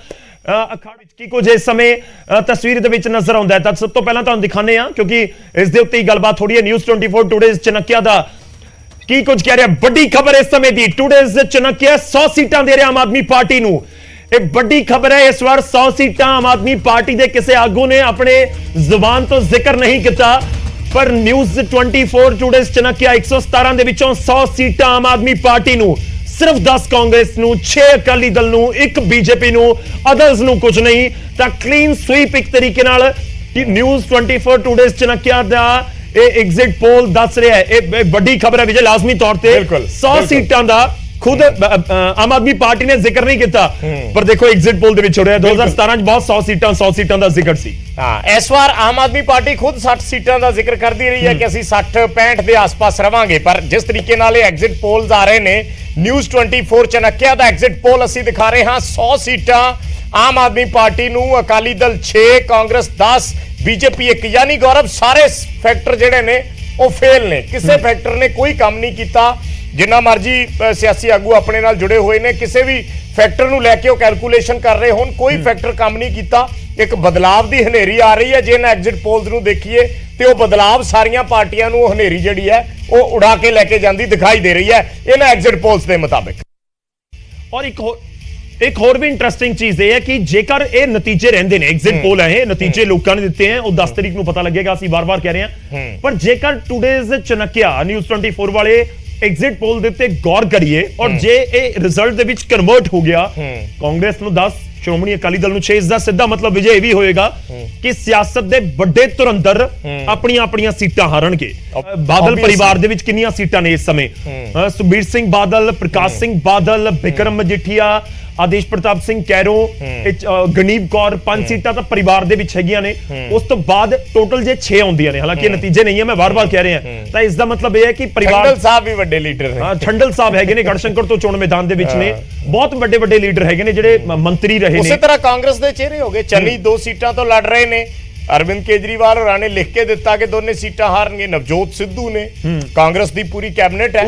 ਅਖਾੜ ਵਿੱਚ ਕੀ ਕੁਝ ਇਸ ਸਮੇਂ ਤਸਵੀਰ ਦੇ ਵਿੱਚ ਨਜ਼ਰ ਆਉਂਦਾ ਹੈ, ਤਾਂ ਸਭ ਤੋਂ ਪਹਿਲਾਂ ਤੁਹਾਨੂੰ ਦਿਖਾਉਂਦੇ ਆ, ਕਿਉਂਕਿ ਇਸ ਦੇ ਉੱਤੇ ਹੀ ਗੱਲਬਾਤ ਹੋ ਰਹੀ ਹੈ। ਨਿਊਜ਼ 24 ਟੂਡੇਜ਼ ਚਣਕਿਆ ਦਾ ਕੀ ਕੁਝ ਕਹਿ ਰਿਹਾ। ਵੱਡੀ ਖਬਰ ਇਸ ਸਮੇਂ ਦੀ, ਟੂਡੇਜ਼ ਚਣਕਿਆ 100 ਸੀਟਾਂ ਦੇ ਰਿਹਾ ਆਮ ਆਦਮੀ ਪਾਰਟੀ ਨੂੰ। ਇਹ ਵੱਡੀ ਖਬਰ ਹੈ। ਇਸ ਵਾਰ 100 ਸੀਟਾਂ ਆਮ ਆਦਮੀ ਪਾਰਟੀ ਦੇ ਕਿਸੇ ਆਗੂ ਨੇ ਆਪਣੇ ਜ਼ੁਬਾਨ ਤੋਂ ਜ਼ਿਕਰ ਨਹੀਂ ਕੀਤਾ, ਪਰ ਨਿਊਜ਼ 24 ਟੂਡੇਜ਼ ਚਣਕਿਆ 117 ਦੇ ਵਿੱਚੋਂ 100 ਸੀਟਾਂ ਆਮ ਆਦਮੀ ਪਾਰਟੀ ਨੂੰ, ਸਿਰਫ 10 ਕਾਂਗਰਸ ਨੂੰ, 6 ਅਕਾਲੀ ਦਲ ਨੂੰ, 1 ਬੀਜੇਪੀ ਨੂੰ, ਅਦਰਸ ਨੂੰ ਕੁਝ ਨਹੀਂ। ਤਾਂ ਕਲੀਨ ਸਵੀਪ ਇੱਕ ਤਰੀਕੇ ਨਾਲ ਨਿਊਜ਼ 24 ਟੂਡੇਜ਼ ਚਣਕਿਆ ਦਾ ਇਹ ਐਗਜ਼ਿਟ ਪੋਲ ਦੱਸ ਰਿਹਾ ਹੈ। ਇਹ ਵੱਡੀ ਖਬਰ ਹੈ ਵਿਜੇ, ਲਾਜ਼ਮੀ ਤੌਰ ਤੇ 100 ਸੀਟਾਂ ਦਾ खुद आम आदमी पार्टी ने जिक्र नहीं किया, पर देखो एग्जिट पोल दे विच हो रहा है 2017 च बहुत 100 सीटां दा जिक्र सी। हाँ, इस बार आम आदमी पार्टी खुद 60 सीटां दा जिक्र करती रही है कि ਅਸੀਂ 60-65 ਦੇ ਆਸ-ਪਾਸ ਰਵਾਂਗੇ, ਪਰ ਜਿਸ ਤਰੀਕੇ ਨਾਲ ਇਹ ਐਗਜ਼ਿਟ ਪੋਲਸ ਆ ਰਹੇ ਨੇ, ਨਿਊਜ਼ 24 ਚਣਕਿਆ ਦਾ ਐਗਜ਼ਿਟ ਪੋਲ ਅਸੀਂ ਦਿਖਾ ਰਹੇ ਹਾਂ 100 ਸੀਟਾਂ ਆਮ ਆਦਮੀ ਪਾਰਟੀ ਨੂੰ, ਅਕਾਲੀ ਦਲ 6, ਕਾਂਗਰਸ 10, ਬੀਜੇਪੀ 1, ਯਾਨੀ ਗੌਰਵ ਸਾਰੇ ਫੈਕਟਰ ਜਿਹੜੇ ਨੇ ਉਹ ਫੇਲ ਨੇ। ਕਿਸੇ ਫੈਕਟਰ ਨੇ ਕੋਈ ਕੰਮ ਨਹੀਂ ਕੀਤਾ। ਜਿੰਨਾ ਮਰਜੀ ਸਿਆਸੀ ਆਗੂ ਆਪਣੇ ਨਾਲ ਜੁੜੇ ਹੋਏ ਨੇ, ਕਿਸੇ ਵੀ ਫੈਕਟਰ ਨੂੰ ਲੈ ਕੇ ਉਹ ਕੈਲਕੂਲੇਸ਼ਨ ਕਰ ਰਹੇ ਹੋਣ, ਕੋਈ ਫੈਕਟਰ ਕੰਮ ਨਹੀਂ ਕੀਤਾ। ਇੱਕ ਬਦਲਾਵ ਦੀ ਹਨੇਰੀ ਆ ਰਹੀ ਹੈ। ਜੇ ਇਹਨਾਂ ਐਗਜ਼ਿਟ ਪੋਲਸ ਨੂੰ ਦੇਖੀਏ ਤੇ ਉਹ ਬਦਲਾਵ ਸਾਰੀਆਂ ਪਾਰਟੀਆਂ ਨੂੰ ਉਹ ਹਨੇਰੀ ਜਿਹੜੀ ਹੈ ਉਹ ਉਡਾ ਕੇ ਲੈ ਕੇ ਜਾਂਦੀ ਦਿਖਾਈ ਦੇ ਰਹੀ ਹੈ ਇਹਨਾਂ ਐਗਜ਼ਿਟ ਪੋਲਸ ਦੇ ਮੁਤਾਬਿਕ। ਔਰ ਇੱਕ ਹੋਰ ਵੀ ਇੰਟਰਸਟਿੰਗ ਚੀਜ਼ ਇਹ ਹੈ ਕਿ ਜੇਕਰ ਇਹ ਨਤੀਜੇ ਰਹਿੰਦੇ ਨੇ, ਐਗਜ਼ਿਟ ਪੋਲ ਹੈ, ਇਹ ਨਤੀਜੇ ਲੋਕਾਂ ਨੇ ਦਿੱਤੇ ਹਨ, ਉਹ 10 ਤਰੀਕ ਨੂੰ ਪਤਾ ਲੱਗੇਗਾ, ਅਸੀਂ ਵਾਰ-ਵਾਰ ਕਹਿ ਰਹੇ ਹਾਂ। ਪਰ ਜੇਕਰ ਟੂਡੇਜ਼ ਚਣਕਿਆ ਨਿਊਜ਼ 24 ਵਾਲੇ ਐਗਜ਼ਿਟ ਪੋਲ ਦੇ ਉੱਤੇ ਗੌਰ ਕਰੀਏ ਔਰ ਜੇ ਇਹ ਰਿਜ਼ਲਟ ਦੇ ਵਿੱਚ ਕਨਵਰਟ ਹੋ ਗਿਆ, ਕਾਂਗਰਸ ਨੂੰ 10, ਸ਼੍ਰੋਮਣੀ ਅਕਾਲੀ ਦਲ ਨੂੰ 6, ਇਸ ਦਾ ਸਿੱਧਾ ਮਤਲਬ ਵਿਜੇ ਇਹ ਵੀ ਹੋਏਗਾ ਕਿ ਸਿਆਸਤ ਦੇ ਵੱਡੇ ਧੁਰੰਦਰ ਆਪਣੀਆਂ ਸੀਟਾਂ ਹਾਰਨਗੇ। ਬਾਦਲ ਪਰਿਵਾਰ ਦੇ ਵਿੱਚ ਕਿੰਨੀਆਂ ਸੀਟਾਂ ਨੇ ਇਸ ਸਮੇਂ? ਸੁਖਬੀਰ ਸਿੰਘ ਬਾਦਲ, ਪ੍ਰਕਾਸ਼ ਸਿੰਘ ਬਾਦਲ, ਬਿਕਰਮ ਮਜੀਠੀਆ, ਆਦੇਸ਼ ਪ੍ਰਤਾਪ ਸਿੰਘ ਕੈਰੋ, ਗਨੀਬ ਕੌਰ, 5 ਸੀਟਾਂ ਤਾਂ ਪਰਿਵਾਰ ਦੇ ਵਿੱਚ ਹੈਗੀਆਂ ਨੇ। ਉਸ ਤੋਂ ਬਾਅਦ ਟੋਟਲ ਜੇ 6 ਆਉਂਦੀਆਂ ਨੇ, ਹਾਲਾਂਕਿ ਇਹ ਨਤੀਜੇ ਨਹੀਂ ਹੈ, ਮੈਂ ਵਾਰ-ਵਾਰ ਕਹਿ ਰਿਹਾ ਤਾਂ ਇਸ ਦਾ ਮਤਲਬ ਇਹ ਹੈ ਕਿ ਪਰਿਵਾਰ ਠੰਡਲ ਸਾਹਿਬ ਵੀ ਵੱਡੇ ਲੀਡਰ ਨੇ। ਠੰਡਲ ਸਾਹਿਬ ਹੈਗੇ ਨੇ, ਗੜਸ਼ੰਕਰ ਤੋਂ ਚੋਣ ਮੈਦਾਨ ਦੇ ਵਿੱਚ ਨੇ, ਬਹੁਤ ਵੱਡੇ ਲੀਡਰ ਹੈਗੇ ਨੇ ਜਿਹੜੇ ਮੰਤਰੀ ਰਹੇ ਨੇ। ਉਸੇ ਤਰ੍ਹਾਂ ਕਾਂਗਰਸ ਦੇ ਚਿਹਰੇ ਹੋ ਗਏ, ਚੰਨੀ 2 ਸੀਟਾਂ ਤੋਂ ਲੜ ਰਹੇ ਨੇ। ਅਰਵਿੰਦ ਕੇਜਰੀਵਾਲ ਹੋਰਾਂ ਨੇ ਲਿਖ ਕੇ ਦਿੱਤਾ ਕਿ ਦੋਨੇ ਸੀਟਾਂ ਹਾਰਨਗੇ। ਨਵਜੋਤ ਸਿੱਧੂ ਨੇ, ਕਾਂਗਰਸ ਦੀ ਪੂਰੀ ਕੈਬਨਿਟ ਹੈ,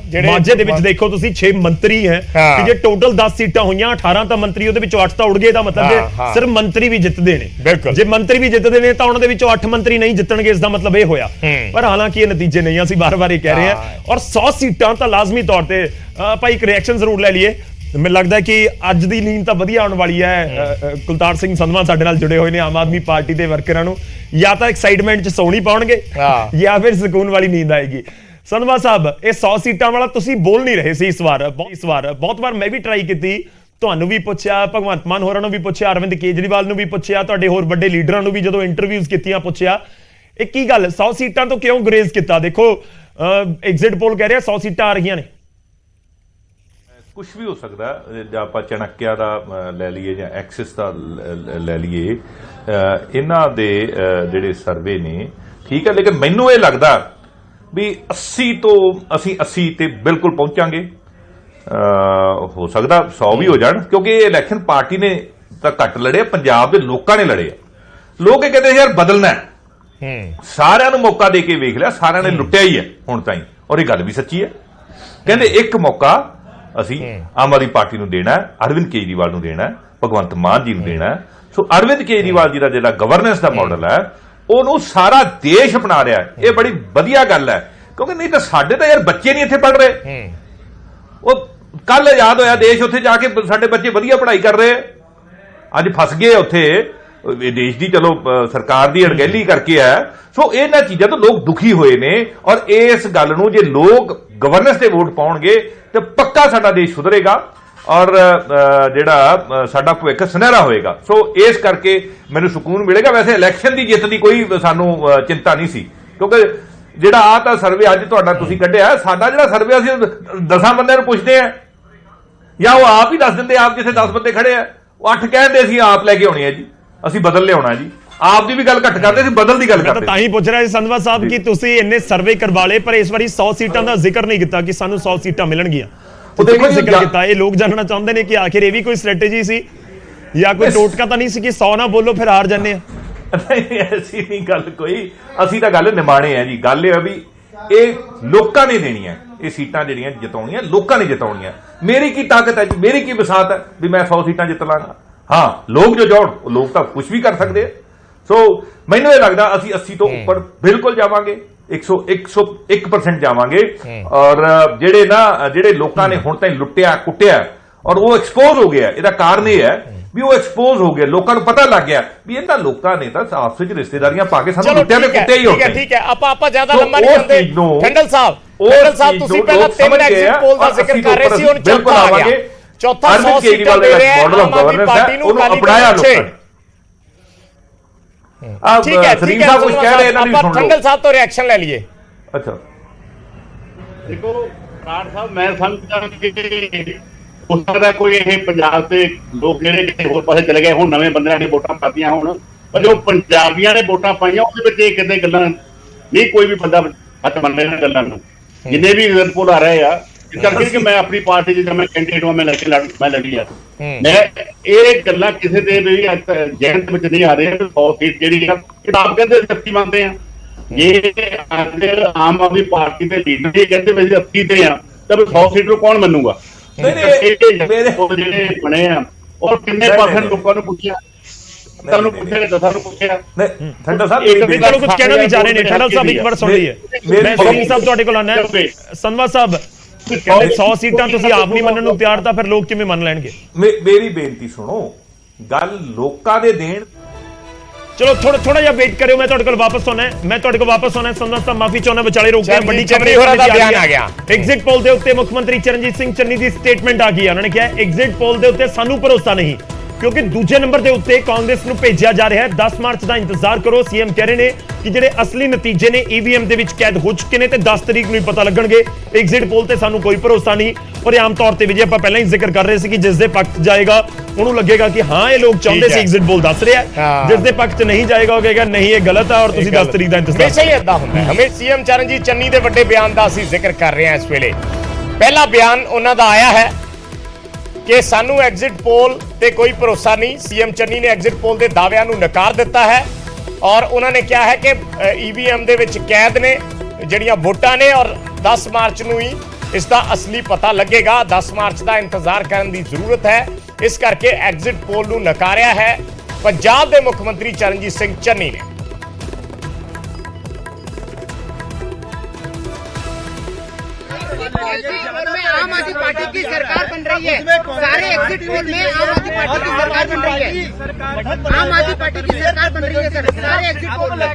ਜਿਹੜੇ ਮਾਝੇ ਦੇ ਵਿੱਚ ਦੇਖੋ ਤੁਸੀਂ 6 ਮੰਤਰੀ ਹੈ ਕਿ ਜੇ ਟੋਟਲ 10 ਸੀਟਾਂ ਹੋਈਆਂ, 18 ਤਾਂ ਮੰਤਰੀ ਉਹਦੇ ਵਿੱਚੋਂ 8 ਤਾਂ ਉੜ ਗਏ। ਦਾ ਮਤਲਬ ਜੇ ਸਿਰਫ ਮੰਤਰੀ ਵੀ ਜਿੱਤਦੇ ਨੇ, ਜੇ ਮੰਤਰੀ ਵੀ ਜਿੱਤਦੇ ਨੇ ਤਾਂ ਉਹਨਾਂ ਦੇ ਵਿੱਚੋਂ 8 ਮੰਤਰੀ ਨਹੀਂ ਜਿੱਤਣਗੇ, ਇਸ ਦਾ ਮਤਲਬ ਇਹ ਹੋਇਆ। ਪਰ ਹਾਲਾਂਕਿ ਇਹ ਨਤੀਜੇ ਨਹੀਂ, ਅਸੀਂ ਵਾਰ-ਵਾਰ ਇਹ ਕਹਿ ਰਹੇ ਹਾਂ। ਔਰ 100 ਸੀਟਾਂ ਤਾਂ ਲਾਜ਼ਮੀ ਤੌਰ ਤੇ ਆਪਾਂ ਇੱਕ ਰਿਐਕਸ਼ਨ ਜ਼ਰੂਰ ਲੈ ਲਈਏ। ਮੈਨੂੰ ਲੱਗਦਾ ਕਿ ਅੱਜ ਦੀ ਨੀਂਦ ਤਾਂ ਵਧੀਆ ਆਉਣ ਵਾਲੀ ਹੈ। ਕੁਲਤਾਰ ਸਿੰਘ ਸੰਧਵਾ ਸਾਡੇ ਨਾਲ ਜੁੜੇ ਹੋਏ ਨੇ ਆਮ ਆਦਮੀ ਪਾਰਟੀ ਦੇ ਵਰਕਰਾਂ ਨੂੰ ਜਾਂ ਤਾਂ ਐਕਸਾਈਟਮੈਂਟ 'ਚ ਸੌਣੀ ਪਾਉਣਗੇ ਜਾਂ ਫਿਰ ਸਕੂਨ ਵਾਲੀ ਨੀਂਦ ਆਏਗੀ। ਸੰਧਵਾ ਸਾਹਿਬ, ਇਹ 100 ਸੀਟਾਂ ਵਾਲਾ ਤੁਸੀਂ ਬੋਲ ਨਹੀਂ ਰਹੇ ਸੀ ਇਸ ਵਾਰ। ਬਹੁਤ ਵਾਰ ਮੈਂ ਵੀ ਟਰਾਈ ਕੀਤੀ, ਤੁਹਾਨੂੰ ਵੀ ਪੁੱਛਿਆ, ਭਗਵੰਤ ਮਾਨ ਹੋਰਾਂ ਨੂੰ ਵੀ ਪੁੱਛਿਆ, ਅਰਵਿੰਦ ਕੇਜਰੀਵਾਲ ਨੂੰ ਵੀ ਪੁੱਛਿਆ, ਤੁਹਾਡੇ ਹੋਰ ਵੱਡੇ ਲੀਡਰਾਂ ਨੂੰ ਵੀ ਜਦੋਂ ਇੰਟਰਵਿਊਜ਼ ਕੀਤੀਆਂ ਪੁੱਛਿਆ, ਇਹ ਕੀ ਗੱਲ 100 ਸੀਟਾਂ ਤੋਂ ਕਿਉਂ ਗੁਰੇਜ਼ ਕੀਤਾ? ਦੇਖੋ ਐਗਜ਼ਿਟ ਪੋਲ ਕਹਿ ਰਿਹਾ 100 ਸੀਟਾਂ ਆ ਰਹੀਆਂ ਨੇ। ਕੁਝ ਵੀ ਹੋ ਸਕਦਾ, ਜਾਂ ਆਪਾਂ ਚਣਕਿਆ ਦਾ ਲੈ ਲਈਏ ਜਾਂ ਐਕਸਿਸ ਦਾ ਲੈ ਲਈਏ, ਇਹਨਾਂ ਦੇ ਜਿਹੜੇ ਸਰਵੇ ਨੇ ਠੀਕ ਹੈ, ਲੇਕਿਨ ਮੈਨੂੰ ਇਹ ਲੱਗਦਾ ਵੀ 80 ਤੇ ਬਿਲਕੁਲ ਪਹੁੰਚਾਂਗੇ। ਹੋ ਸਕਦਾ 100 ਵੀ ਹੋ ਜਾਣ, ਕਿਉਂਕਿ ਇਹ ਇਲੈਕਸ਼ਨ ਪਾਰਟੀ ਨੇ ਤਾਂ ਘੱਟ ਲੜੇ, ਪੰਜਾਬ ਦੇ ਲੋਕਾਂ ਨੇ ਲੜੇ। ਲੋਕ ਇਹ ਕਹਿੰਦੇ ਯਾਰ ਬਦਲਣਾ ਹੈ, ਸਾਰਿਆਂ ਨੂੰ ਮੌਕਾ ਦੇ ਕੇ ਵੇਖ ਲਿਆ, ਸਾਰਿਆਂ ਨੇ ਲੁੱਟਿਆ ਹੀ ਹੈ ਹੁਣ ਤਾਈਂ, ਔਰ ਇਹ ਗੱਲ ਵੀ ਸੱਚੀ ਹੈ। ਕਹਿੰਦੇ ਇੱਕ ਮੌਕਾ ਅਸੀਂ ਆਮ ਆਦਮੀ ਪਾਰਟੀ ਨੂੰ ਦੇਣਾ, ਅਰਵਿੰਦ ਕੇਜਰੀਵਾਲ ਨੂੰ ਦੇਣਾ, ਭਗਵੰਤ ਮਾਨ ਜੀ ਨੂੰ ਦੇਣਾ। ਸੋ ਅਰਵਿੰਦ ਕੇਜਰੀਵਾਲ ਜੀ ਦਾ ਜਿਹੜਾ ਗਵਰਨੈਂਸ ਦਾ ਮਾਡਲ ਹੈ ਉਹਨੂੰ ਸਾਰਾ ਦੇਸ਼ ਅਪਣਾ ਰਿਹਾ ਹੈ। ਇਹ ਬੜੀ ਵਧੀਆ ਗੱਲ ਹੈ, ਕਿਉਂਕਿ ਨਹੀਂ ਤਾਂ ਸਾਡੇ ਤਾਂ ਯਾਰ ਬੱਚੇ ਨਹੀਂ ਇੱਥੇ ਪੜ੍ਹ ਰਹੇ। ਉਹ ਕੱਲ ਆਜ਼ਾਦ ਹੋਇਆ ਦੇਸ਼, ਉੱਥੇ ਜਾ ਕੇ ਸਾਡੇ ਬੱਚੇ ਵਧੀਆ ਪੜ੍ਹਾਈ ਕਰ ਰਹੇ, ਅੱਜ ਫਸ ਗਏ ਉੱਥੇ। ਦੇਸ਼ ਦੀ ਚਲੋ ਸਰਕਾਰ ਦੀ ਅਣਗਹਿਲੀ ਕਰਕੇ ਹੈ। ਸੋ ਇਹਨਾਂ ਚੀਜ਼ਾਂ ਤੋਂ ਲੋਕ ਦੁਖੀ ਹੋਏ ਨੇ, ਔਰ ਇਸ ਗੱਲ ਨੂੰ ਜੇ ਲੋਕ ਗਵਰਨੈਂਸ ਤੇ ਵੋਟ ਪਾਉਣਗੇ ਤੇ ਪੱਕਾ ਸਾਡਾ ਦੇਸ਼ ਸੁਧਰੇਗਾ ਔਰ ਜਿਹੜਾ ਸਾਡਾ ਭਵਿੱਖ ਸੁਨਹਿਰਾ ਹੋਏਗਾ। ਸੋ ਇਸ ਕਰਕੇ ਮੈਨੂੰ ਸਕੂਨ ਮਿਲੇਗਾ। ਵੈਸੇ ਇਲੈਕਸ਼ਨ ਦੀ ਜਿੱਤ ਦੀ ਕੋਈ ਸਾਨੂੰ ਚਿੰਤਾ ਨਹੀਂ ਸੀ, ਕਿਉਂਕਿ ਜਿਹੜਾ ਆ ਤਾਂ ਸਰਵੇ ਅੱਜ ਤੁਹਾਡਾ ਤੁਸੀਂ ਕੱਢਿਆ, ਸਾਡਾ ਜਿਹੜਾ ਸਰਵੇ ਅਸੀਂ 10 ਬੰਦਿਆਂ ਨੂੰ ਪੁੱਛਦੇ ਆ ਜਾਂ ਉਹ ਆਪ ਹੀ ਦੱਸ ਦਿੰਦੇ, ਆਪ ਜਿੱਥੇ 10 ਬੰਦੇ ਖੜੇ ਆ ਉਹ 8 ਕਹਿੰਦੇ ਅਸੀਂ ਆਪ ਲੈ ਕੇ ਆਉਣੀ ਹੈ ਜੀ, ਅਸੀਂ ਬਦਲ ਲਿਆਉਣਾ ਜੀ। ਆਪ ਦੀ ਵੀ ਗੱਲ ਘੱਟ ਕਰਦੇ ਸੀ, ਬਦਲ ਦੀ ਗੱਲ ਮੈਂ ਕਰਦੇ ਤਾਂ ਹੀ ਪੁੱਛ ਰਿਹਾ ਸੀ ਸੰਧਵਾ ਸਾਹਿਬ ਕਿ ਤੁਸੀਂ ਇੰਨੇ ਸਰਵੇ ਕਰਵਾ ਲਏ ਪਰ ਇਸ ਵਾਰੀ 100 ਸੀਟਾਂ ਦਾ ਜ਼ਿਕਰ ਨਹੀਂ ਕੀਤਾ ਕਿ ਸਾਨੂੰ 100 ਸੀਟਾਂ ਮਿਲਣਗੀਆਂ। ਉਹ ਦੇਖੋ ਜੀ, ਜ਼ਿਕਰ ਕੀਤਾ, ਇਹ ਲੋਕ ਜਾਣਨਾ ਚਾਹੁੰਦੇ ਨੇ ਕਿ ਆਖਿਰ ਇਹ ਵੀ ਕੋਈ ਸਟ੍ਰੈਟਜੀ ਸੀ ਜਾਂ ਕੋਈ ਟੋਟਕਾ ਤਾਂ ਨਹੀਂ ਸੀ ਕਿ 100 ਨਾ ਬੋਲੋ ਫਿਰ ਹਾਰ ਜਾਂਦੇ ਆ। ਨਹੀਂ ਐਸੀ ਨਹੀਂ ਗੱਲ ਕੋਈ, ਅਸੀਂ ਤਾਂ ਗੱਲ ਨਿਮਾਣੇ ਆ ਜੀ। ਗੱਲ ਇਹ ਆ ਵੀ ਇਹ ਲੋਕਾਂ ਨੇ ਦੇਣੀਆਂ, ਇਹ ਸੀਟਾਂ ਜਿਹੜੀਆਂ ਜਿਤਾਉਣੀਆਂ ਲੋਕਾਂ ਨੇ ਜਿਤਾਉਣੀਆਂ। ਮੇਰੀ ਕੀ ਤਾਕਤ ਹੈ ਜੀ, ਮੇਰੀ ਕੀ ਵਿਸਾਤ ਹੈ ਵੀ ਮੈਂ 100 ਸੀਟਾਂ ਜਿੱਤ ਲਾਂਗਾ। ਹਾਂ ਲੋਕ ਜੋ ਚਾਹਣ ਉਹ ਲੋਕ ਤਾਂ ਕੁਝ ਵੀ ਕਰ ਸਕਦੇ ਆ। ਸੋ ਮੈਨੂੰ ਇਹ ਲੱਗਦਾ ਅਸੀਂ 80 ਤੋਂ ਉੱਪਰ ਬਿਲਕੁਲ ਜਾਵਾਂਗੇ, 101% ਜਾਵਾਂਗੇ। ਔਰ ਜਿਹੜੇ ਲੋਕਾਂ ਨੇ ਹੁਣ ਤਾਈਂ ਲੁੱਟਿਆ ਕੁੱਟਿਆ ਔਰ ਉਹ ਐਕਸਪੋਜ਼ ਹੋ ਗਿਆ, ਇਹਦਾ ਕਾਰਨ ਇਹ ਹੈ ਵੀ ਉਹ ਐਕਸਪੋਜ਼ ਹੋ ਗਏ, ਲੋਕਾਂ ਨੂੰ ਪਤਾ ਲੱਗ ਗਿਆ ਵੀ ਇਹ ਤਾਂ ਲੋਕਾਂ ਨੇ ਤਾਂ ਆਪਸ ਵਿੱਚ ਰਿਸ਼ਤੇਦਾਰੀਆਂ ਪਾ ਕੇ ਸਾਨੂੰ ਲੁੱਟਿਆ ਤੇ ਕੁੱਟਿਆ ਹੀ ਹੋਇਆ। ਠੀਕ ਹੈ ਆਪਾਂ ਜ਼ਿਆਦਾ ਲੰਮਾ ਨਹੀਂ ਜਾਂਦੇ। ਟੰਡਲ ਸਾਹਿਬ ਤੁਸੀਂ ਪਹਿਲਾਂ 3 ਐਗਜ਼ਿਟ ਪੋਲ ਦਾ ਜ਼ਿਕਰ ਕਰ ਰਹੇ ਸੀ, ਹੁਣ ਚੌਥਾ ਆ ਗਿਆ। ਚੌਥਾ 100 ਸੀਟਾਂ ਦੇ ਰਿਹਾ ਆਮ ਆਦਮੀ ਪਾਰਟੀ ਨੂੰ, ਅਕਾਲੀ ਦਲ ਨੂੰ 6। ਠੀਕ ਹੈ ਸਰੀਮ ਸਾਹਿਬ ਕੁਝ ਕਹਿ ਰਹੇ ਇਹਨਾਂ ਨੂੰ ਸੁਣ ਲਓ। ਟੰਡਲ ਸਾਹਿਬ ਤੋਂ ਰਿਐਕਸ਼ਨ ਲੈ ਲਈਏ। ਅੱਛਾ ਦੇਖੋ ਬਰਾੜ ਸਾਹਿਬ, ਮੈਂ ਸਮਝਦਾ ਕਿ ਹੋ ਸਕਦਾ ਕੋਈ ਇਹ ਪੰਜਾਬ ਦੇ ਲੋਕ ਜਿਹੜੇ ਕਿਤੇ ਹੋਰ ਪਾਸੇ ਚਲੇ ਗਏ ਹੁਣ, ਨਵੇਂ ਬੰਦਿਆਂ ਨੇ ਵੋਟਾਂ ਪਾਤੀਆਂ ਹੁਣ, ਪਰ ਜੋ ਪੰਜਾਬੀਆਂ ਨੇ ਵੋਟਾਂ ਪਾਈਆਂ ਉਹਦੇ ਵਿੱਚ ਇਹ ਕਿਤੇ ਗੱਲਾਂ ਨਹੀਂ, ਕੋਈ ਵੀ ਬੰਦਾ ਹੱਥ ਮੰਨ ਰਿਹਾ ਗੱਲਾਂ ਨੂੰ। ਜਿੰਨੇ ਵੀ ਰਿਪੋਰਟ ਆ ਰਹੇ ਆ ਇਸ ਕਰਕੇ ਕਿ ਮੈਂ ਆਪਣੀ ਪਾਰਟੀ ਚ ਮੈਂ ਕੈਂਡੀਡੇਟ ਹਾਂ, ਮੈਂ ਲੜੀ ਆ। ਮੈਂ ਇਹ ਗੱਲਾਂ ਕਿਸੇ ਦੇ ਵੀ ਜਹਿਨ ਵਿੱਚ ਨਹੀਂ ਆ ਰਹੇ। 100 ਸੀਟ ਜਿਹੜੀ ਆ ਕਿਤਾਬ ਕਹਿੰਦੇ 80 ਮੰਨਦੇ ਆ, ਜੇ ਆਮ ਆਦਮੀ ਪਾਰਟੀ ਦੇ ਲੀਡਰ ਇਹ ਕਹਿੰਦੇ ਵੀ 80 ਤੇ ਆ ਤਾਂ 100 ਸੀਟ ਨੂੰ ਕੌਣ ਮੰਨੂਗਾ? ਜਿਹੜੇ ਬਣੇ ਆ ਔਰ ਕਿੰਨੇ ਪਰਸੈਂਟ ਲੋਕਾਂ ਨੂੰ ਪੁੱਛਿਆ, ਤੁਹਾਨੂੰ ਪੁੱਛਿਆ, ਦਸਾਂ ਨੂੰ ਪੁੱਛਿਆ। ਠੰਡਲ ਸਾਹਿਬ ਕੁਝ ਕਹਿਣਾ ਵੀ ਚਾਹ ਰਹੇ ਨੇ। ਠੰਡਲ ਸਾਹਿਬ ਇੱਕ ਵਾਰ ਸੁਣ ਲਈਏ। ਮੈਂ ਸਿੰਘ ਸਾਹਿਬ ਤੁਹਾਡੇ ਕੋਲ ਆਣਾ। ਸੰਧਵਾ ਸਾਹਿਬ ਕਹਿੰਦੇ 100 ਸੀਟਾਂ ਤੁਸੀਂ ਆਪ ਨਹੀਂ ਮੰਨਣ ਨੂੰ ਤਿਆਰ, ਤਾਂ ਫਿਰ ਲੋਕ ਕਿਵੇਂ ਮੰਨ ਲੈਣਗੇ? ਮੇਰੀ ਬੇਨਤੀ ਸੁਣੋ, ਗੱਲ ਲੋਕਾਂ ਦੇ ਦੇਣ। ਚਲੋ ਥੋੜਾ ਜਿਹਾ ਵੇਟ ਕਰਿਓ, ਮੈਂ ਤੁਹਾਡੇ ਕੋਲ ਵਾਪਸ ਆਉਣਾ। ਸੰਧਵਾ ਸਾਹਿਬ ਮਾਫੀ ਚਾਹੁੰਦਾ, ਵਿਚਾਲੇ ਰੁਕ ਗਿਆ। ਵੱਡੀ ਚੰਨੀ ਹੋਰਾਂ ਦਾ ਬਿਆਨ ਆ ਗਿਆ। ਐਗਜ਼ਿਟ ਪੋਲ ਦੇ ਉੱਤੇ ਮੁੱਖ ਮੰਤਰੀ ਚਰਨਜੀਤ ਸਿੰਘ ਚੰਨੀ ਦੀ ਸਟੇਟਮੈਂਟ ਆ ਗਈ ਹੈ। ਉਹਨਾਂ ਨੇ ਕਿਹਾ ਐਗਜ਼ਿਟ ਪੋਲ ਦੇ ਉੱਤੇ ਸਾਨੂੰ ਭਰੋਸਾ ਨਹੀਂ, ਕਿਉਂਕਿ ਦੂਜੇ ਨੰਬਰ ਦੇ ਉੱਤੇ ਕਾਂਗਰਸ ਨੂੰ ਭੇਜਿਆ ਜਾ ਰਿਹਾ ਹੈ। 10 ਮਾਰਚ ਦਾ ਇੰਤਜ਼ਾਰ ਕਰੋ। ਸੀਐਮ ਕਹਿ ਰਹੇ ਨੇ ਕਿ ਜਿਹੜੇ ਅਸਲੀ ਨਤੀਜੇ ਨੇ ਈਵੀਐਮ ਦੇ ਵਿੱਚ ਕੈਦ ਹੋ ਚੁੱਕੇ ਨੇ ਤੇ 10 ਤਰੀਕ ਨੂੰ ਹੀ ਪਤਾ ਲੱਗਣਗੇ। ਐਗਜ਼ਿਟ ਪੋਲ ਤੇ ਸਾਨੂੰ ਕੋਈ ਭਰੋਸਾ ਨਹੀਂ। ਔਰ ਆਮ ਤੌਰ ਤੇ ਵੀ ਜੇ ਆਪਾਂ ਪਹਿਲਾਂ ਹੀ ਜ਼ਿਕਰ ਕਰ ਰਹੇ ਸੀ ਕਿ ਜਿਸ ਦੇ ਪੱਖ ਜਾਏਗਾ ਉਹਨੂੰ ਲੱਗੇਗਾ ਕਿ ਹਾਂ ਇਹ ਲੋਕ ਚਾਹੁੰਦੇ ਸੀ, ਐਗਜ਼ਿਟ ਪੋਲ ਦੱਸ ਰਿਹਾ। ਜਿਸ ਦੇ ਪੱਖ 'ਚ ਨਹੀਂ ਜਾਏਗਾ ਉਹ ਕਹੇਗਾ ਨਹੀਂ ਇਹ ਗਲਤ ਹੈ ਔਰ ਤੁਸੀਂ 10 ਤਰੀਕ ਦਾ ਇੰਤਜ਼ਾਰ। ਹਮੇਸ਼ਾ ਹੀ ਏਦਾਂ ਹੁੰਦਾ ਹੈ। ਹਮੇਸ਼ਾ ਸੀਐਮ ਚਰਨਜੀਤ ਚੰਨੀ ਦੇ ਵੱਡੇ ਬਿਆਨ ਦਾ ਅਸੀਂ ਜ਼ਿਕਰ ਕਰ ਰਹੇ ਹਾਂ ਇਸ ਵੇਲੇ। ਪਹਿਲਾ ਬਿਆਨ ਉਹਨਾਂ ਦਾ ਆਇਆ ਹੈ ਕਿ ਸਾਨੂੰ ਐਗਜ਼ਿਟ ਪੋਲ ਤੇ ਕੋਈ ਭਰੋਸਾ ਨਹੀਂ। ਸੀਐਮ ਚੰਨੀ ਨੇ ਐਗਜ਼ਿਟ ਪੋਲ ਦੇ ਦਾਅਵਿਆਂ ਨੂੰ ਨਕਾਰ ਦਿੱਤਾ ਹੈ ਔਰ ਉਹਨਾਂ ਨੇ ਕਿਹਾ ਹੈ ਕਿ ਈਵੀਐਮ ਦੇ ਵਿੱਚ ਕੈਦ ਨੇ ਜਿਹੜੀਆਂ ਵੋਟਾਂ ਨੇ ਔਰ 10 ਮਾਰਚ ਨੂੰ ਹੀ ਇਸ ਦਾ ਅਸਲੀ ਪਤਾ ਲੱਗੇਗਾ। 10 ਮਾਰਚ ਦਾ ਇੰਤਜ਼ਾਰ ਕਰਨ ਦੀ ਜ਼ਰੂਰਤ ਹੈ। ਇਸ ਕਰਕੇ ਐਗਜ਼ਿਟ ਪੋਲ ਨੂੰ ਨਕਾਰਿਆ ਹੈ ਪੰਜਾਬ ਦੇ ਮੁੱਖ ਮੰਤਰੀ ਚਰਨਜੀਤ ਸਿੰਘ ਚੰਨੀ ਨੇ। आम आदमी पार्टी की सरकार बन रही है, सारे एग्जिट पोल में आम आदमी पार्टी की सरकार बन रही है, आम आदमी पार्टी की सरकार बन रही है सर, सारे एग्जिट पोल में।